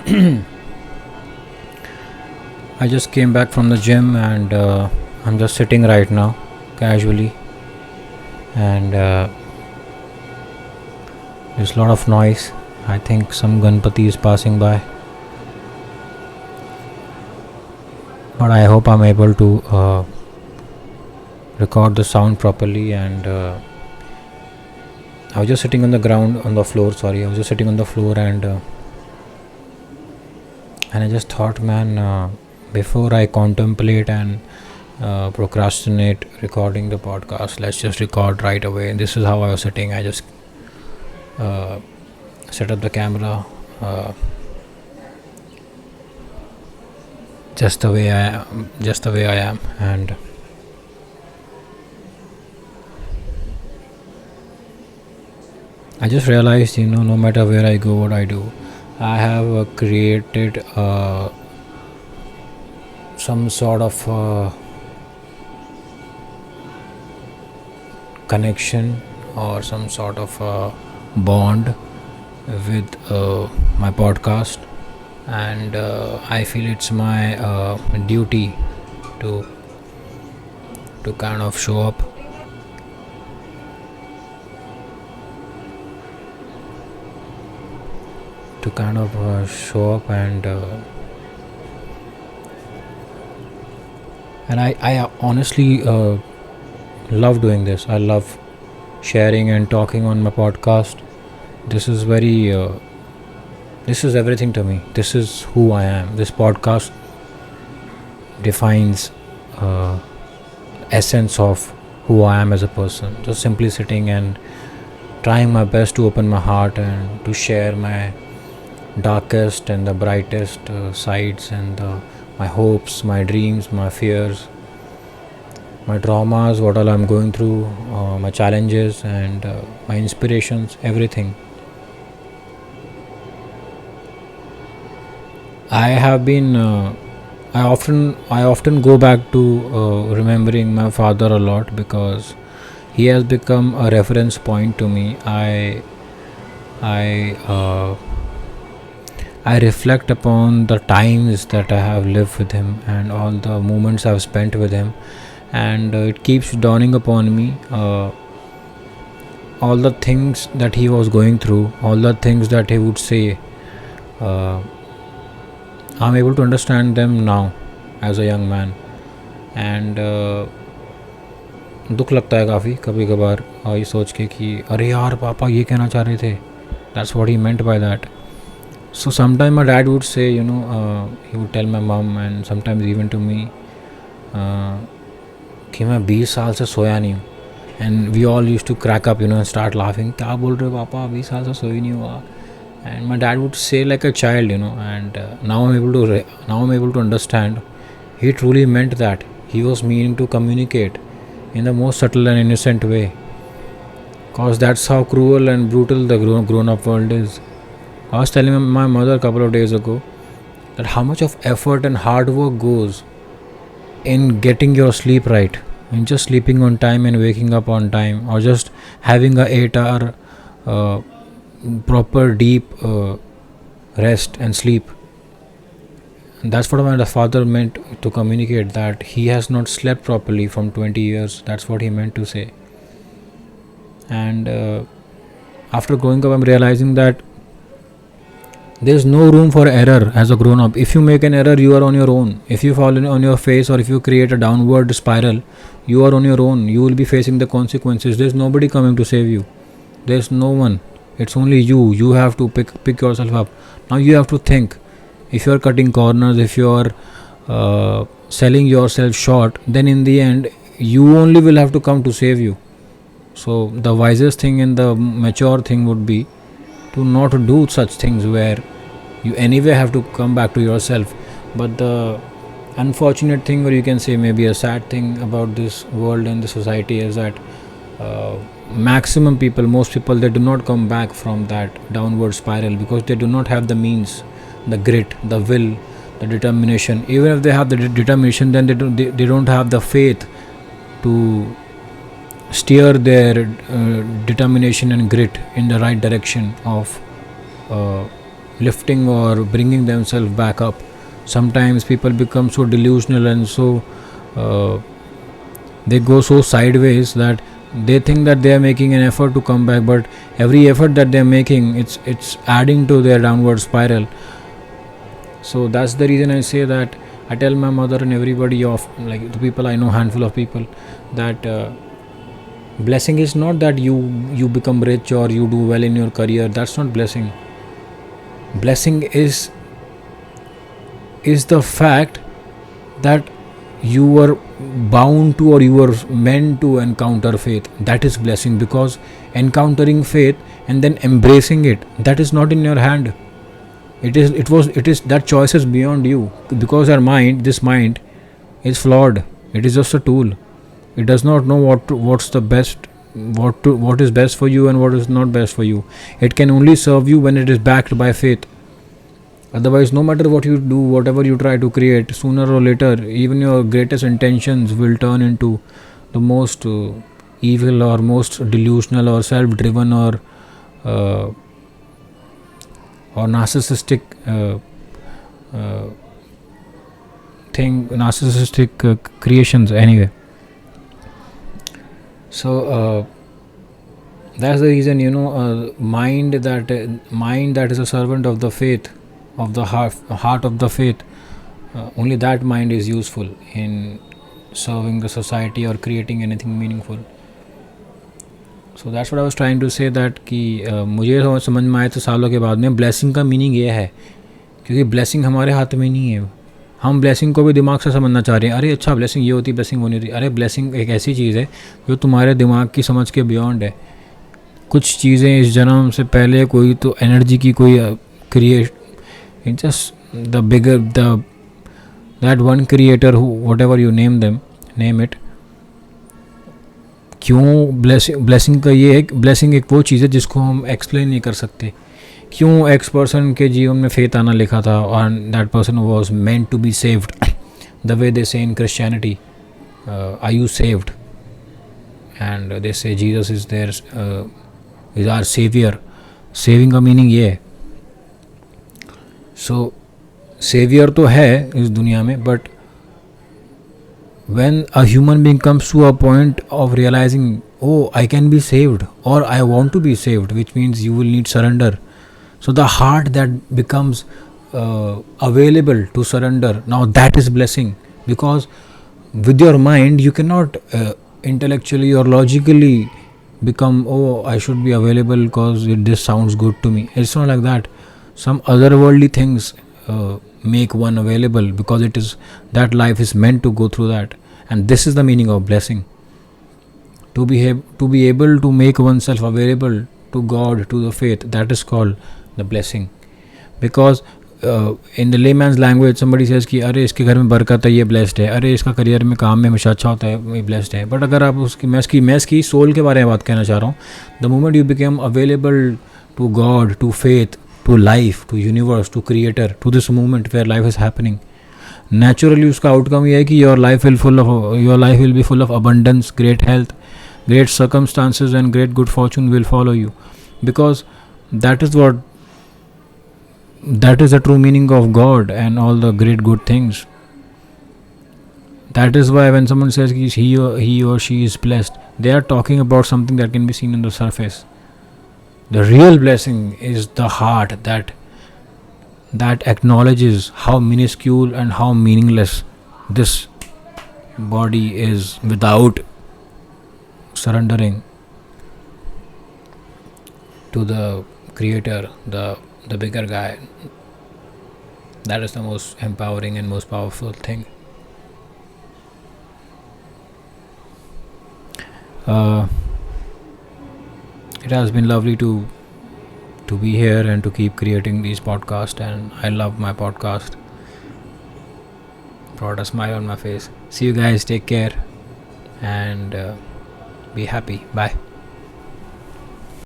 I just came back from the gym and I'm just sitting right now, casually, and there's a lot of noise. I think some Ganpati is passing by, but I hope I'm able to record the sound properly. And I was just sitting on the ground, on the floor. Sorry, I was just sitting on the floor, and I just thought, man, before I contemplate and procrastinate recording the podcast, let's just record right away. And this is how I was sitting. I just set up the camera just the way I am, and I just realized, no matter where I go, what I do, I have created some sort of connection or some sort of bond with my podcast, and I feel it's my duty to kind of show up, and I honestly love doing this. I love sharing and talking on my podcast. This is this is everything to me. This is who I am. This podcast defines essence of who I am as a person. Just simply sitting and trying my best to open my heart and to share my darkest and the brightest sides, and my hopes, my dreams, my fears, my traumas, what all I'm going through, my challenges, and my inspirations, everything. I have been I often go back to remembering my father a lot, because he has become a reference point to me. I reflect upon the times that I have lived with him and all the moments I've spent with him, and it keeps dawning upon me, all the things that he was going through, all the things that he would say. I'm able to understand them now as a young man, and दुख लगता है काफ़ी कभी कभार ये सोच के कि अरे यार पापा ये कहना चाह रहे थे. That's what he meant by that. So sometimes my dad would say, he would tell my mom and sometimes even to me कि मैं 20 साल से सोया नहीं हूँ. And we all used to crack up, and start laughing. क्या बोल रहे हो पापा, 20 साल से सोई नहीं हुआ. And my dad would say like a child, and now I'm able to understand. He truly meant that. He was meaning to communicate in the most subtle and innocent way, cause that's how cruel and brutal the grown-up world is. I was telling my mother a couple of days ago that how much of effort and hard work goes in getting your sleep right, in just sleeping on time and waking up on time, or just having a 8-hour proper deep rest and sleep. And that's what my father meant to communicate, that he has not slept properly from 20 years. That's what he meant to say. And after growing up, I'm realizing that there's no room for error as a grown up. If you make an error, you are on your own. If you fall on your face, or if you create a downward spiral, you are on your own. You will be facing the consequences. There's nobody coming to save you. There's no one. It's only you. You have to pick yourself up. Now you have to think. If you are cutting corners, if you are selling yourself short, then in the end you only will have to come to save you. So the wisest thing and the mature thing would be to not do such things where you anyway have to come back to yourself. But the unfortunate thing, or you can say maybe a sad thing about this world and the society, is that most people, they do not come back from that downward spiral, because they do not have the means, the grit, the will, the determination. Even if they have the determination, then they don't have the faith to steer their determination and grit in the right direction of lifting or bringing themselves back up. Sometimes people become so delusional and so they go so sideways that they think that they are making an effort to come back, but every effort that they are making, it's adding to their downward spiral. So that's the reason I say that I tell my mother and everybody of like the people I know, handful of people, that blessing is not that you become rich or you do well in your career. That's not blessing. Blessing is the fact that you were bound to or you were meant to encounter faith. That is blessing, because encountering faith and then embracing it, that is not in your hand. It is that choice is beyond you, because this mind is flawed. It is just a tool. It does not know what is best for you and what is not best for you. It can only serve you when it is backed by faith. Otherwise, no matter what you do, whatever you try to create, sooner or later, even your greatest intentions will turn into the most evil or most delusional or self-driven or narcissistic creations anyway. So that's the reason, mind that is a servant of the faith, of the heart of the faith, only that mind is useful in serving the society or creating anything meaningful. So that's what I was trying to say, that कि मुझे समझ में आया था सालों के बाद में, ब्लेसिंग का मीनिंग ये है, क्योंकि ब्लेसिंग हमारे हाथ में नहीं है. हम ब्लेसिंग को भी दिमाग से समझना चाह रहे हैं. अरे अच्छा, ब्लेसिंग ये होती, ब्लेसिंग वो नहीं होती. अरे ब्लेसिंग एक ऐसी चीज़ है जो तुम्हारे दिमाग की समझ के बियॉन्ड है. कुछ चीज़ें इस जन्म से पहले कोई तो एनर्जी की कोई create, it's just the bigger that one creator who whatever you name it. क्यों ब्लेसिंग का ये है, ब्लेसिंग एक वो चीज़ है जिसको हम एक्सप्लेन नहीं कर सकते. क्यों एक्स पर्सन के जीवन में फेथ आना लिखा था और that person was meant to be saved, the way they say in Christianity, are you saved, and they say Jesus is there, is our saviour. Saving का मीनिंग ये है. सो सेवियर तो है इस दुनिया में, but when a human being comes to a point of realizing, oh, I can be saved or I want to be saved, which means you will need surrender. So the heart that becomes available to surrender, now that is blessing, because with your mind you cannot intellectually or logically become, oh, I should be available because this sounds good to me. It's not like that. Some otherworldly things make one available, because it is that life is meant to go through that. And this is the meaning of blessing, to be able to make oneself available to God, to the faith. That is called the blessing. Because in the layman's language somebody says कि अरे इसके घर में बरकत है, ये blessed है. अरे इसका करियर में काम में हमेशा अच्छा होता है, ये blessed है. बट अगर आप उसकी मैं इसकी सोल के बारे में बात कहना चाह रहा हूँ, the moment you become available to God, to faith, to life, to universe, to creator, to this moment where life is happening, naturally उसका आउटकम ये है कि your life will be full of abundance, great health, great circumstances and great good fortune will follow you, because that is the true meaning of God and all the great good things. That is why when someone says he or she is blessed, they are talking about something that can be seen on the surface. The real blessing is the heart that acknowledges how minuscule and how meaningless this body is without surrendering to the creator, the bigger guy. That is the most empowering and most powerful thing. It has been lovely to be here and to keep creating these podcasts, and I love my podcast. Brought a smile on my face. See you guys, take care, and be happy. Bye.